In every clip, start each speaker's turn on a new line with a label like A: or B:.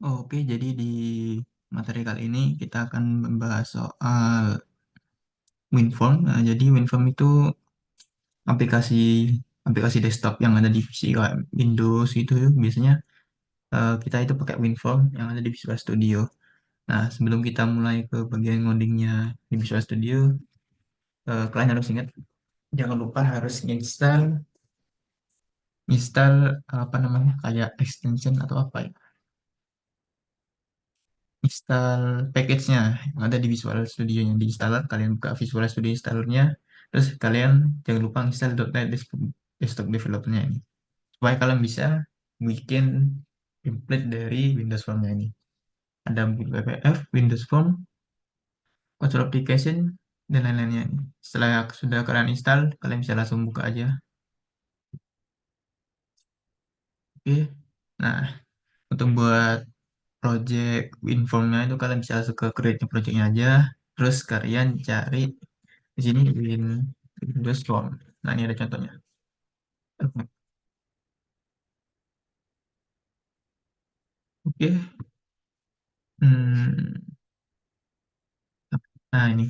A: Oke, jadi di materi kali ini kita akan membahas soal WinForm. Nah, jadi WinForm itu aplikasi aplikasi desktop yang ada di PC kayak Windows itu biasanya kita itu pakai WinForm yang ada di Visual Studio. Nah, sebelum kita mulai ke bagian ngodingnya di Visual Studio, kalian harus ingat jangan lupa harus install apa namanya kayak extension atau apa ya, install package-nya yang ada di Visual Studio yang diinstal. Kalian buka Visual Studio installernya, terus kalian jangan lupa install .NET Desktop Developer-nya ini, supaya kalian bisa bikin template dari Windows Form-nya ini. Ada WPF, Windows Form, Control Application, dan lain-lainnya ini. Setelah sudah kalian install, kalian bisa langsung buka aja. Oke. Nah, untuk buat project WinForm-nya itu kalian bisa langsung ke create project-nya aja. Terus kalian cari di sini Windows Form. Nah, ini ada contohnya. Oke. Hmm, Nah, ini.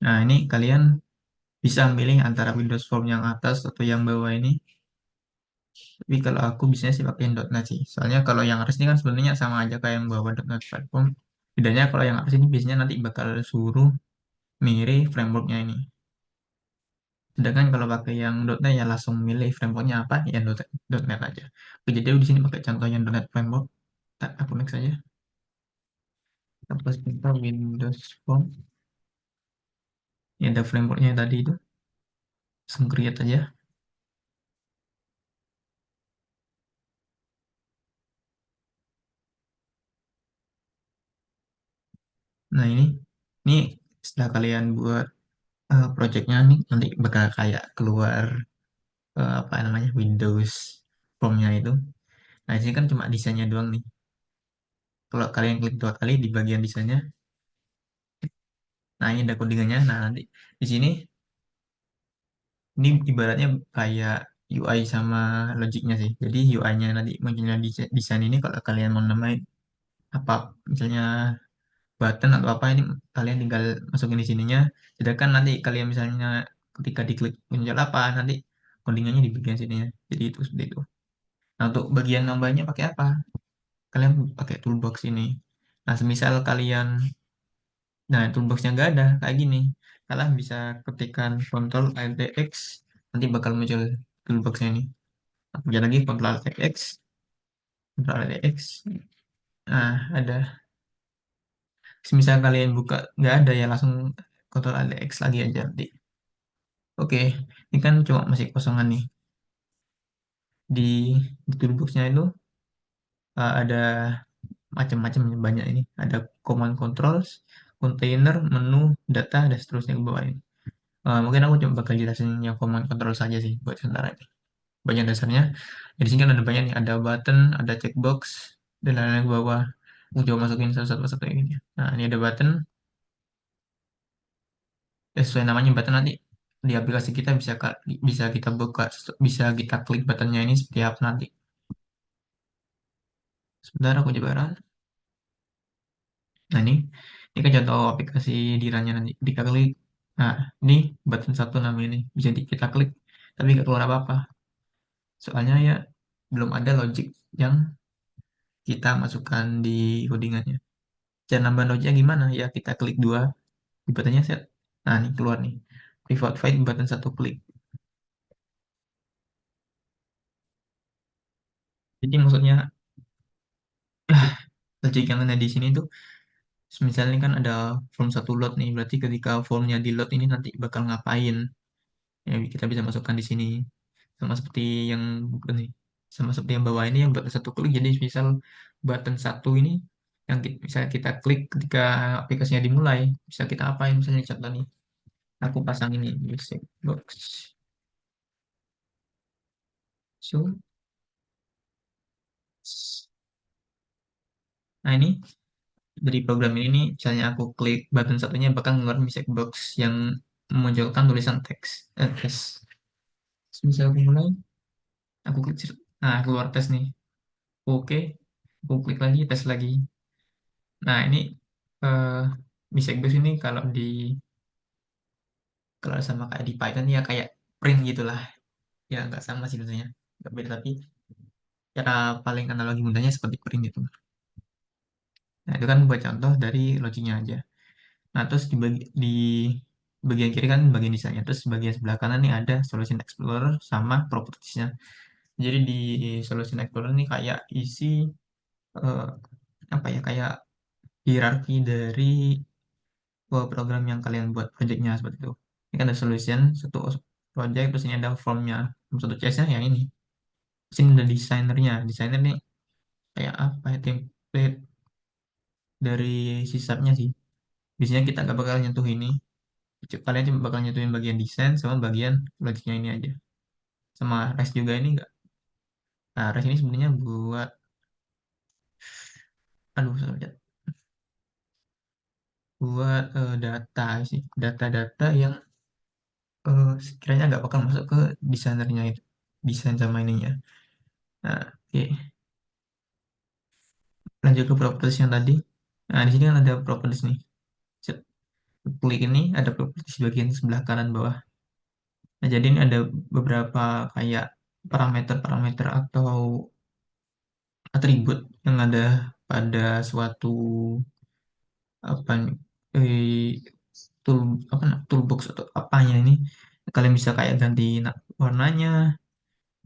A: Nah, ini kalian bisa milih antara Windows Form yang atas atau yang bawah ini. Tapi kalau aku biasanya sih pakai .NET sih. Soalnya kalau yang atas ini kan sebenarnya sama aja kayak yang bawah .NET Platform. Bedanya kalau yang atas ini biasanya nanti bakal suruh mirip frameworknya ini. Sedangkan kalau pakai yang .NET ya langsung milih frameworknya apa, ya .NET aja. Oke, jadi aku di sini pakai contoh yang .NET Framework. Aku next aja. Kita plus kita Windows Form. Ini ada frameworknya tadi itu. Langsung create aja. Nah, ini setelah kalian buat projectnya nih, nanti bakal kayak keluar apa namanya Windows Form-nya itu. Nah, di sini kan cuma desainnya doang nih. Kalau kalian klik dua kali di bagian desainnya, nah ini ada codingannya. Nah, nanti di sini ini ibaratnya kayak UI sama logiknya sih. Jadi UI-nya nanti munculnya di desain ini kalau kalian mau namain apa misalnya button atau apa ini kalian tinggal masukin di sininya. Sedangkan nanti kalian misalnya ketika diklik muncul apa nanti codingannya di bagian sininya. Jadi itu seperti itu. Nah, untuk bagian nambahnya pakai apa? Kalian pakai toolbox ini. Nah, semisal kalian, nah toolboxnya nggak ada, kayak gini. Kalian bisa ketikkan Ctrl Alt X, nanti bakal muncul toolboxnya ini. Aku jalan lagi Ctrl Alt X, Ctrl Alt X. Nah, ada. Semisal kalian buka nggak ada ya langsung Ctrl Alt X lagi aja nanti. Oke, ini kan cuma masih kosongan nih. Di toolboxnya itu ada macam-macam banyak ini. Ada command controls, container, menu, data, dan seterusnya ke bawah ini. Mungkin aku coba bakal jelasin yang command control saja sih buat sementara ini. Banyak dasarnya. Di sini kan ada banyak nih, ada button, ada checkbox, dan lain-lain ke bawah. Aku coba masukin satu-satu ini. Nah, ini ada button. Ya, sesuai namanya button nanti di aplikasi kita bisa kita buka, bisa kita klik buttonnya ini seperti apa nanti. Sebentar aku coba run. Nah, ini kan contoh aplikasi di runnya nanti. Kita klik. Nah, ini button satu namanya ini. Bisa kita klik, tapi nggak keluar apa-apa. Soalnya ya belum ada logic yang kita masukkan di codingannya. Cara nambah logiknya gimana? Ya kita klik dua di buttonnya set. Nah, ini keluar nih. Pivot Fight button satu klik. Jadi maksudnya logic yang ada di sini tuh misalnya kan ada form satu load nih, berarti ketika formnya di load ini nanti bakal ngapain? Ya, kita bisa masukkan di sini. Sama seperti yang bukan nih, sama seperti yang bawah ini yang button satu klik. Jadi misal button satu ini yang bisa kita klik ketika aplikasinya dimulai, bisa kita apain? Misalnya contoh nih, aku pasang ini music box. So, nah ini dari program ini nih, misalnya aku klik button satunya bakal ngeluarin music box yang memunculkan tulisan teks. Tes. Misal aku mulai, aku klik, nah keluar tes nih. Oke. Aku klik lagi, tes lagi. Nah, ini eh, di Checkbox ini kalau sama kayak di Python ya kayak print gitulah. Ya nggak sama sih sebenarnya. Nggak beda, tapi cara paling analogi mudahnya seperti print gitu. Nah, itu kan buat contoh dari logiknya aja. Nah, terus di bagian kiri kan bagian desainnya. Terus bagian sebelah kanan nih ada Solution Explorer sama propertiesnya. Jadi di Solution Explorer ini kayak isi eh, apa ya, kayak hierarki dari program yang kalian buat projectnya seperti itu. Ini kan ada solution, satu project, terus ini ada formnya, satu CS-nya yang ini. Terus ini ada desainernya. Desainer nih kayak apa ya, template dari sisapnya sih. Biasanya kita nggak bakal nyentuh ini. Kalian cuma bakal nyentuhin bagian desain sama bagian logiknya ini aja. Sama REST juga ini enggak. Nah, REST ini sebenarnya buat, aduh, salah lihat. Buat data sih. Data-data yang sekiranya nggak bakal masuk ke desainernya itu. Desain sama ininya. Nah, oke. Lanjut ke properties yang tadi. Nah, di sini kan ada properties nih. Set. Klik ini ada properties bagian sebelah kanan bawah. Nah, jadi ini ada beberapa kayak parameter-parameter atau atribut yang ada pada suatu apa nih, tool apa toolbox atau apanya ini. Kalian bisa kayak ganti warnanya,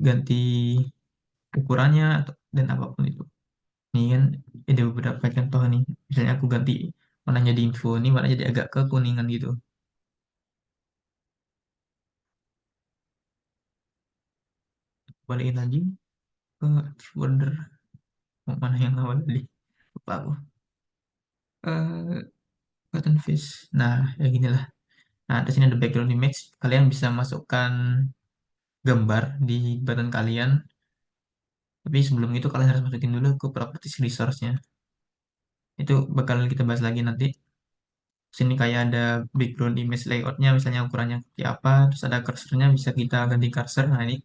A: ganti ukurannya dan apapun itu. Ini kan ada beberapa contoh nih. Misalnya aku ganti warnanya di info ini warnanya jadi agak kekuningan gitu. Balikin lagi ke folder mana yang awal tadi, lupa aku. Button fish. Nah, ya gini lah. Nah, di sini ada background image. Kalian bisa masukkan gambar di button kalian. Tapi sebelum itu kalian harus masukin dulu ke properties resource-nya. Itu bakal kita bahas lagi nanti. Sini kayak ada background image layout-nya, misalnya ukurannya seperti apa. Terus ada cursornya, bisa kita ganti cursor. Nah, ini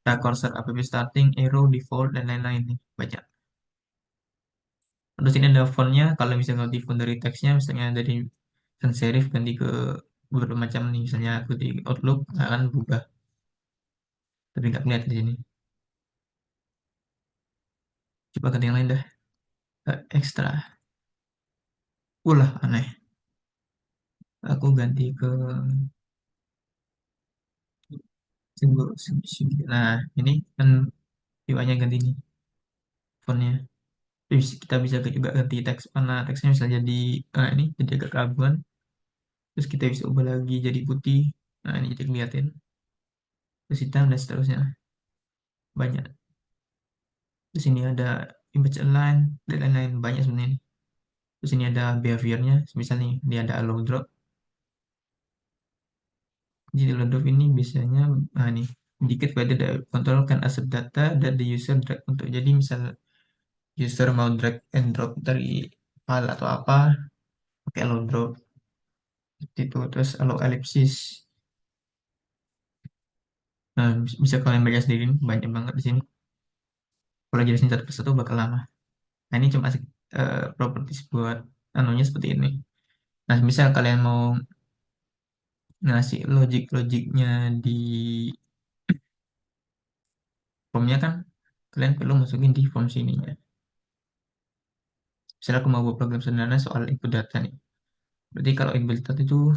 A: ada cursor app starting, arrow, default, dan lain-lain nih. Banyak. Terus ini ada font-nya. Kalau misalnya ganti font dari teksnya, misalnya dari sans serif ganti ke beberapa macam nih. Misalnya aku di Outlook, akan berubah. Tapi nggak kelihatan di sini. Coba ganti yang lain dah. Ekstra. Ulah aneh. Aku ganti ke simbol. Nah, ini kan UI-nya ganti nih fontnya. Terus kita bisa juga ganti teks, warna teksnya bisa jadi ini jadi agak keabuan. Terus kita bisa ubah lagi jadi putih. Nah, ini jadi kelihatan. Terus hitam dan seterusnya. Banyak. Terus ini ada image align dan lain-lain, banyak sebenarnya. Terus ini ada behaviornya. Misalnya nih, dia ada allow drop. Jadi allow drop ini biasanya nih indicate whether the control can accept data that the user drag untuk. Jadi misal user mau drag and drop dari file atau apa, pakai allow drop seperti itu. Terus allow ellipsis. Nah, bisa kalian baca sendiri, banyak banget di sini. Kalau jelasin satu persatu bakal lama. Nah, ini cuma properties buat anunya seperti ini. Nah, misal kalian mau ngasih logik-logiknya di formnya kan, kalian perlu masukin di form sininya. Misalnya aku mau buat program sederhana soal input data nih. Berarti kalau input data itu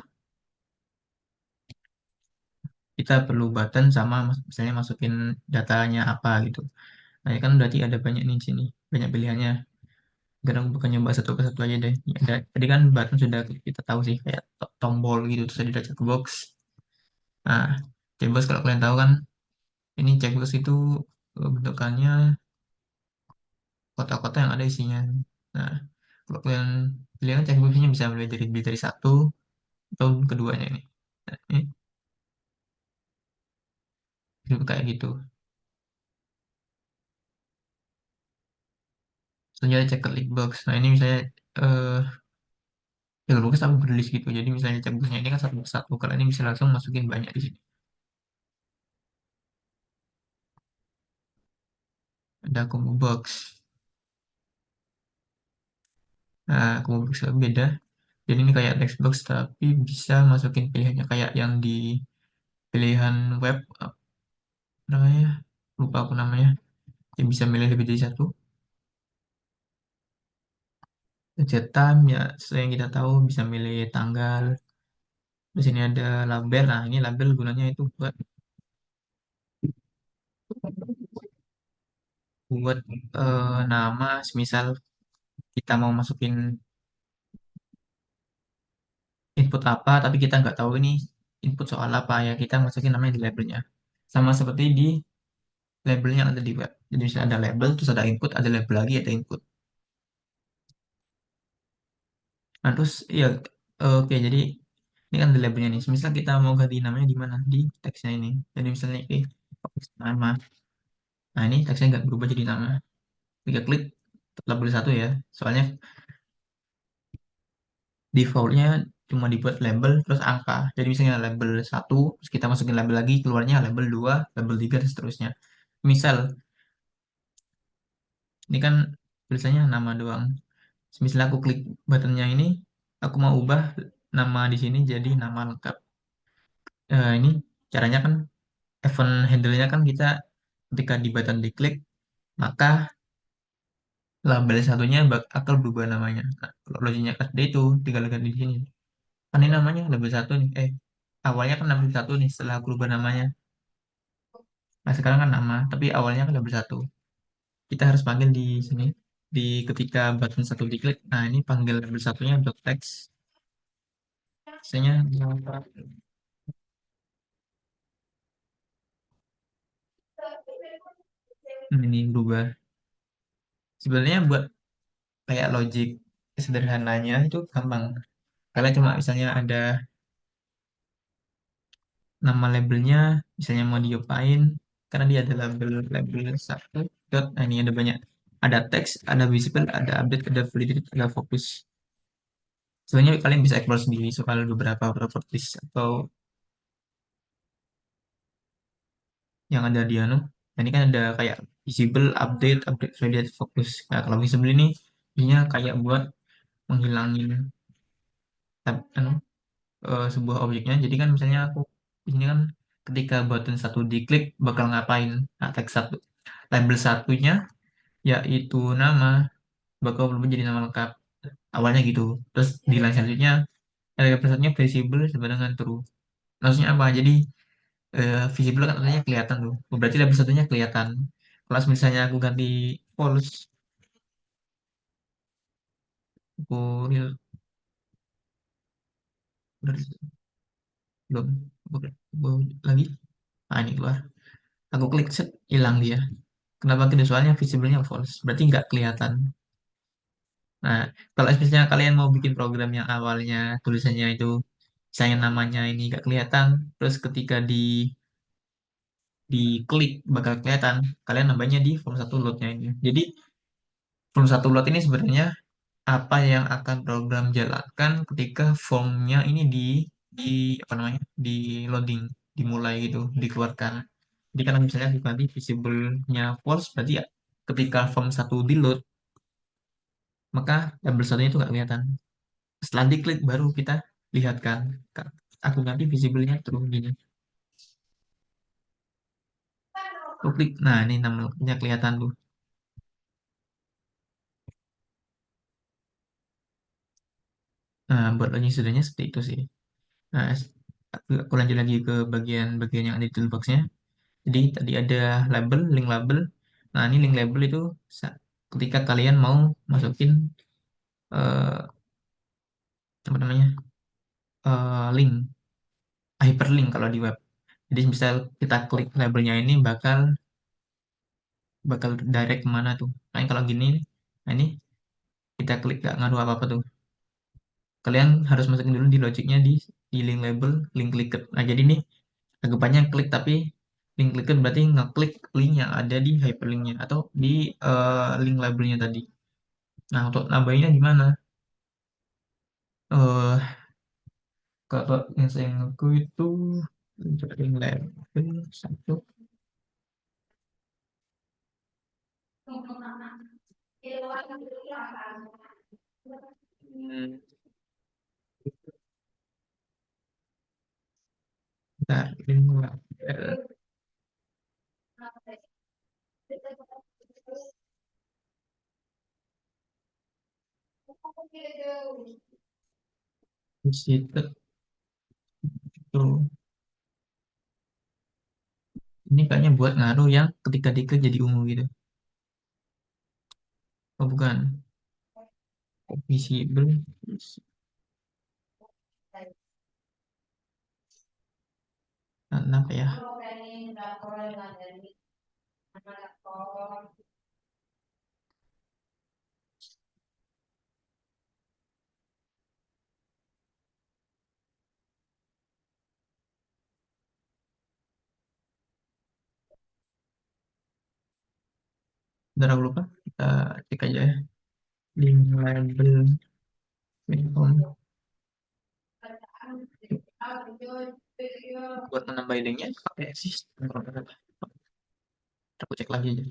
A: kita perlu button sama misalnya masukin datanya apa gitu. Nah, ya kan berarti ada banyak nih di sini, banyak pilihannya. Sekarang aku bukan nyoba satu ke satu aja deh. Ya, tadi kan button sudah kita tahu sih, kayak tombol gitu, terus ada checkbox. Nah, checkbox kalau kalian tahu kan, ini checkbox itu bentukannya kotak-kotak yang ada isinya. Nah, kalau kalian pilih kan checkboxnya bisa mulai dari satu atau keduanya ini. Nah, ini itu kayak gitu. Selanjutnya check box. Nah, ini misalnya eh checkbox sama berlist gitu. Jadi misalnya checkboxnya ini kan satu persatu. Kalau ini bisa langsung masukin banyak di sini. Ada combo box. Nah, Chromebook beda. Jadi ini kayak textbox tapi bisa masukin pilihannya kayak yang di pilihan web apa namanya? Lupa aku namanya. Yang bisa milih lebih dari satu. Set time ya, sesuai yang kita tahu bisa milih tanggal. Di sini ada label. Nah, ini label gunanya itu buat buat nama. Semisal kita mau masukin input apa, tapi kita nggak tahu ini input soal apa ya, kita masukin namanya di labelnya. Sama seperti di labelnya yang ada di web. Jadi misalnya ada label, terus ada input, ada label lagi, ada input. Nah, terus ya oke, jadi ini kan ada labelnya nih. Misal kita mau ganti namanya di mana? Di teksnya ini. Jadi misalnya ini nama. Nah, ini teksnya nggak berubah jadi nama. Kita klik label satu ya. Soalnya defaultnya cuma dibuat label terus angka. Jadi misalnya label satu, terus kita masukin label lagi, keluarnya label 2, label 3 dan seterusnya. Misal, ini kan tulisannya nama doang. Misalnya aku klik buttonnya ini, aku mau ubah nama di sini jadi nama lengkap. Ini caranya kan event handle-nya kan kita ketika di button diklik, maka label satunya akan berubah namanya. Nah, kalau loginnya SD itu tinggal ganti di sini. Kan ini namanya label satu nih. Awalnya kan label satu nih setelah aku rubah namanya. Nah, sekarang kan nama, tapi awalnya kan label satu. Kita harus panggil di sini. Di ketika button satu diklik, nah ini panggil label satunya dot text. Misalnya ini berubah. Sebenarnya buat kayak logic sederhananya itu gampang. Kalian cuma misalnya ada nama labelnya, misalnya mau diapain, karena dia ada label satu dot, nah ini ada banyak. Ada teks, ada visible, ada update, ada validate, ada fokus. Sebenarnya kalian bisa explore sendiri soal beberapa properties atau yang ada di anu. Nah, ini kan ada kayak visible, update, update, validate, fokus. Nah, kalau visible ini kayak buat menghilangin anu, sebuah objeknya. Jadi kan misalnya aku ini kan ketika button satu diklik bakal ngapain? Nah, teks satu, label satunya yaitu nama bakal berubah jadi nama lengkap. Awalnya gitu. Terus di line selanjutnya label satunya visible sama dengan true. Maksudnya apa? Jadi visible kan artinya kelihatan tuh. Oh, berarti label satunya kelihatan. Kalau misalnya aku ganti false, aku real belum, Oke, lagi. Nah, ini keluar. Aku klik set, hilang dia. Kenapa gitu? Soalnya visible-nya false. Berarti nggak kelihatan. Nah, kalau misalnya kalian mau bikin program yang awalnya tulisannya itu, misalnya namanya ini nggak kelihatan, terus ketika diklik bakal kelihatan, kalian nambahnya di form satu load-nya ini. Jadi, form satu load ini sebenarnya apa yang akan program jalankan ketika formnya ini di apa namanya, di loading, dimulai gitu, dikeluarkan. Jadi karena misalnya nanti visible-nya false, berarti ya ketika form satu di load, maka label satunya itu nggak kelihatan. Setelah diklik baru kita lihat kan. Aku ganti visible-nya terus gini. Aku klik, nah ini namanya kelihatan tuh. Nah, buat login sudahnya seperti itu sih. Nah, aku lanjut lagi ke bagian-bagian yang ada di toolbox-nya. Jadi tadi ada label, link label. Nah, ini link label itu ketika kalian mau masukin eh, apa namanya, link, hyperlink kalau di web. Jadi misal kita klik labelnya ini bakal bakal direct kemana tuh. Nah, ini kalau gini, nah ini kita klik gak ngaruh apa-apa tuh. Kalian harus masukin dulu di logiknya di link label, link clicked. Nah, jadi nih anggapannya klik tapi link clicked berarti ngeklik link yang ada di hyperlinknya atau di link labelnya tadi. Nah, untuk nambahinnya gimana? eh Kalau yang saya ngaku itu link label satu. Hmm, bentar, link label visited tuh. Ini kayaknya buat ngaruh yang ketika diklik jadi ungu gitu. Oh bukan, visible. Kenapa ya? Bentar aku lupa. Kita cek aja ya. Link label minimum. Buat menambah linknya pakai sistem. Aku cek lagi aja.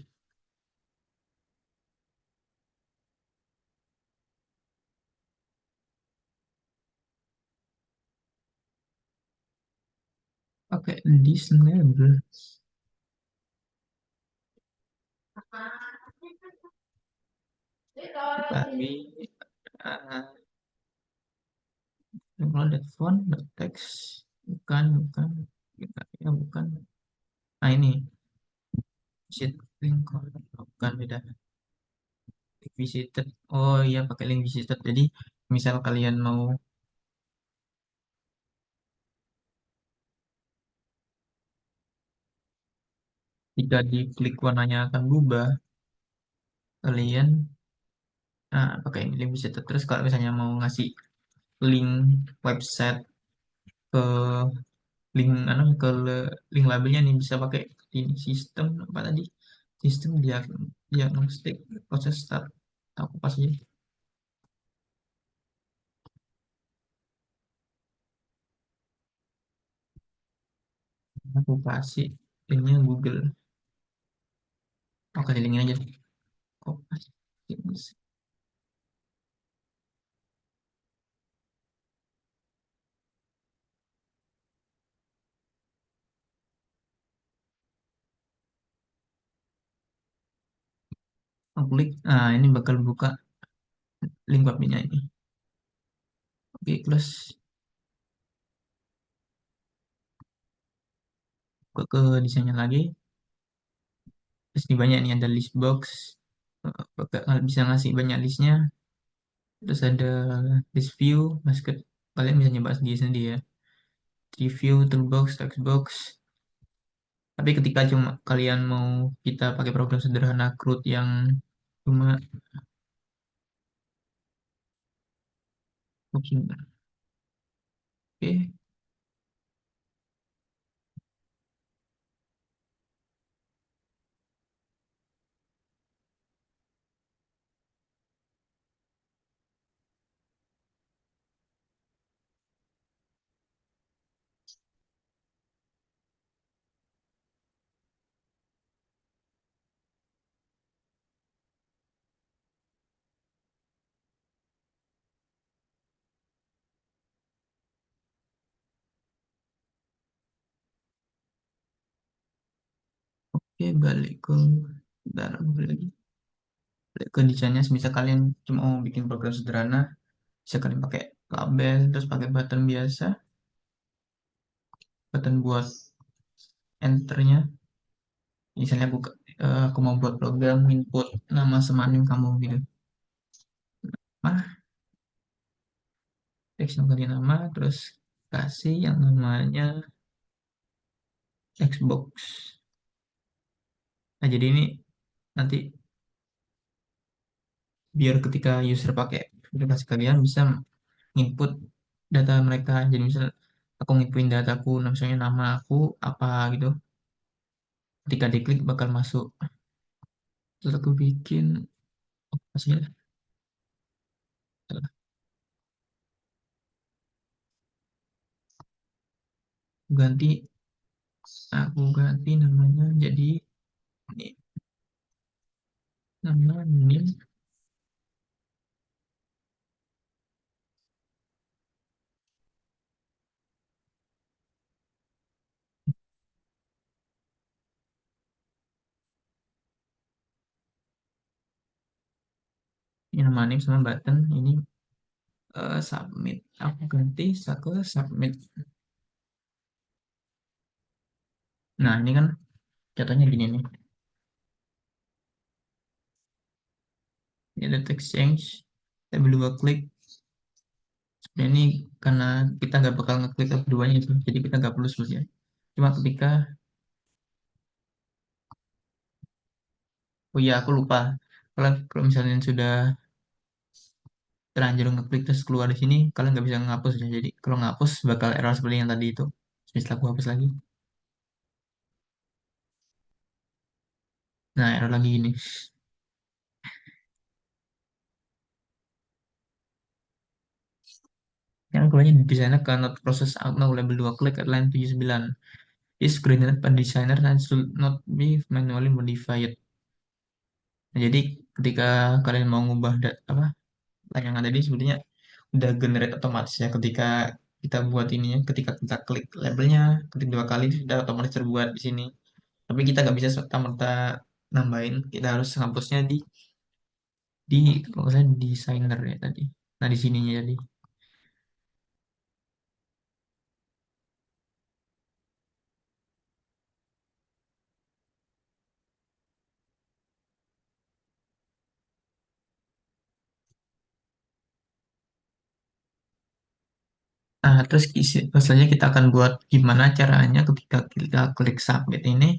A: Pakai this label. Tapi download font, text. Bukan, bukan. Ya, bukan. Nah ini, sheet link. Bukan, beda. Link visited. Oh iya, pakai link visited. Jadi, misal kalian mau jika diklik warnanya akan berubah, kalian pakai link visited. Terus kalau misalnya mau ngasih link website ke link labelnya nih bisa pakai ini sistem apa tadi? Sistem diagnostik proses start. Aku pas aja. Aku kasih linknya Google. Oke, linknya aja. Kopas. Aku klik. Nah, ini bakal buka link webnya ini. Oke, close. Buka ke desainnya lagi. Terus di banyak nih ada list box. Bisa ngasih banyak listnya. Terus ada list view, basket. Kalian bisa nyoba sendiri-sendiri ya. Review, toolbox, textbox. Tapi ketika cuma kalian mau kita pakai program sederhana CRUD yang cuma oke, oke, balik ke bentar, balik lagi. Balik ke desainnya, misal kalian cuma mau bikin program sederhana, bisa kalian pakai label, terus pakai button biasa, button buat enternya. Misalnya aku mau buat program input nama semanim kamu gitu. Nah, teks yang ganti nama, terus kasih yang namanya Xbox. Nah, jadi ini nanti biar ketika user pakai aplikasi kalian bisa input data mereka. Jadi misal aku nginputin dataku, misalnya nama aku apa gitu. Ketika diklik bakal masuk. Terus aku bikin apa sih ya? Ganti aku ganti namanya jadi ini nama nim Ini nama name sama button. Ini submit. Aku ganti ke submit. Nah, ini kan contohnya gini nih. Ini ada text change. Kita dua klik. Sebenarnya ini karena kita nggak bakal ngeklik keduanya itu. Jadi kita nggak perlu ya. Cuma ketika, oh iya aku lupa. Kalau misalnya sudah terlanjur ngeklik terus keluar di sini, kalian nggak bisa ngapus ya. Jadi kalau ngapus bakal error seperti yang tadi itu. Setelah aku hapus lagi. Nah, error lagi ini. Yang keluarnya di desainer cannot process out now label 2 klik at line 79. Is generated by designer and should not be manually modified. Nah, jadi ketika kalian mau ngubah apa layangan tadi sebetulnya udah generate otomatis ya ketika kita buat ini ya, ketika kita klik labelnya, ketik dua kali itu sudah otomatis terbuat di sini. Tapi kita nggak bisa serta-merta nambahin, kita harus hapusnya di kalau nggak salah di designer ya tadi. Nah di sininya jadi. Nah, terus selanjutnya kita akan buat gimana caranya ketika kita klik submit ini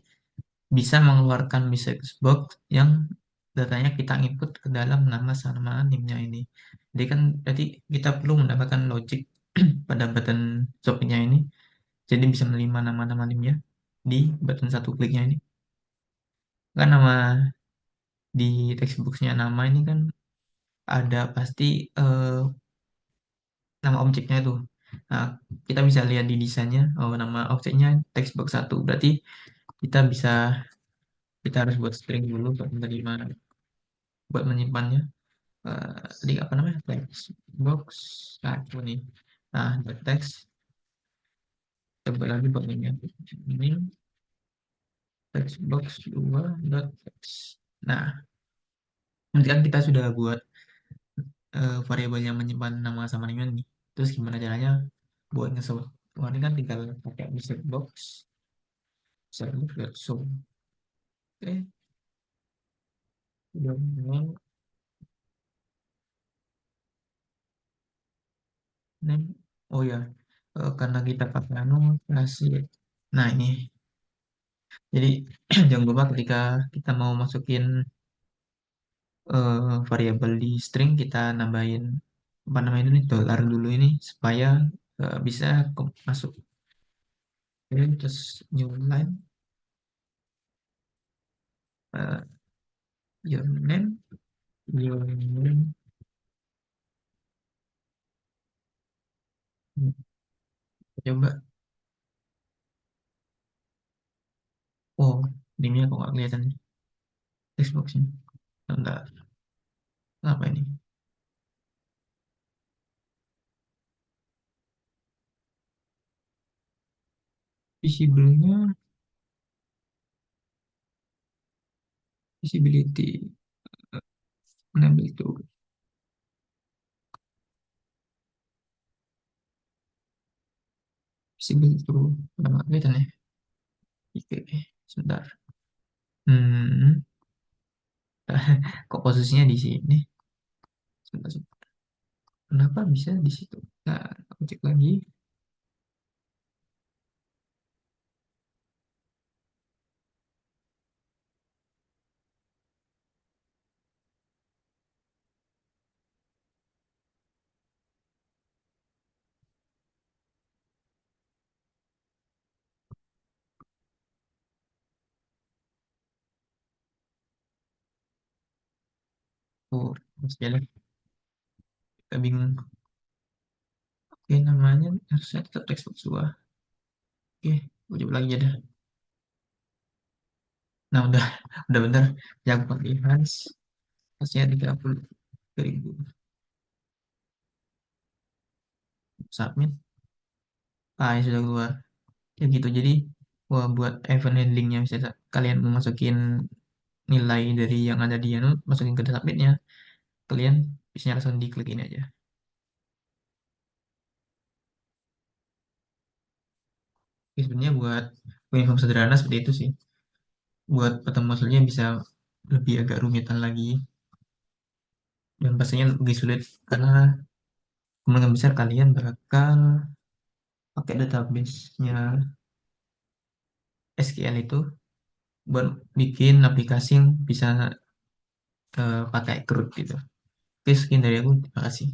A: bisa mengeluarkan message box yang datanya kita input ke dalam nama sama NIM-nya ini. Jadi kan berarti kita perlu mendapatkan logic pada button submit-nya ini. Jadi bisa menerima nama-nama NIM-nya di button satu kliknya ini. Kan nama di text box-nya nama ini kan ada pasti nama objeknya itu. Nah, kita bisa lihat di desainnya, oh nama objeknya text box satu. Berarti kita harus buat string dulu buat menerima, buat menyimpannya. Tadi apa namanya? Text box satu nih. Nah, buat text coba lagi buat ini text box 2 dot text. Nah, nanti kan kita sudah buat variabel yang menyimpan nama sama dengan nih. Terus gimana caranya buat nge-show? Wah, ini kan tinggal pakai message box, message box show. Oke, udah name, name. Oh ya, karena kita pakai anu kasih. Nah ini, jadi jangan lupa ketika kita mau masukin variabel di string kita nambahin apa namanya ini dollar dulu ini supaya bisa masuk. Oke, terus new line, uh, your name, your name. Coba, oh ini kok nggak kelihatan nih text boxnya. Enggak, apa ini? Visible-nya, visibility, enable itu visible itu udah nggak kelihatan ya. Oke, sebentar. Hmm, kok posisinya di sini? Sebentar, sebentar. Kenapa bisa di situ? Nah, aku cek lagi. Oh, masih ada. Kita bingung. Oke, namanya harusnya tetap textbook dua. Oke, gue coba lagi aja dah. Nah, udah bener. Yang pakai Hans, harusnya 30.000. Submit. Ah, ya sudah keluar. Ya gitu, jadi wah, buat event handlingnya misalnya kalian mau masukin nilai dari yang ada di anu, masukin ke submitnya. kalian bisa langsung diklik ini aja. Oke, sebenarnya buat info sederhana seperti itu sih. Buat ketemu hasilnya bisa lebih agak rumitan lagi dan pastinya lebih sulit karena kemungkinan besar kalian bakal pakai database-nya SQL itu buat bikin aplikasi yang bisa pakai CRUD gitu. Oke, sekian dari aku. Terima kasih.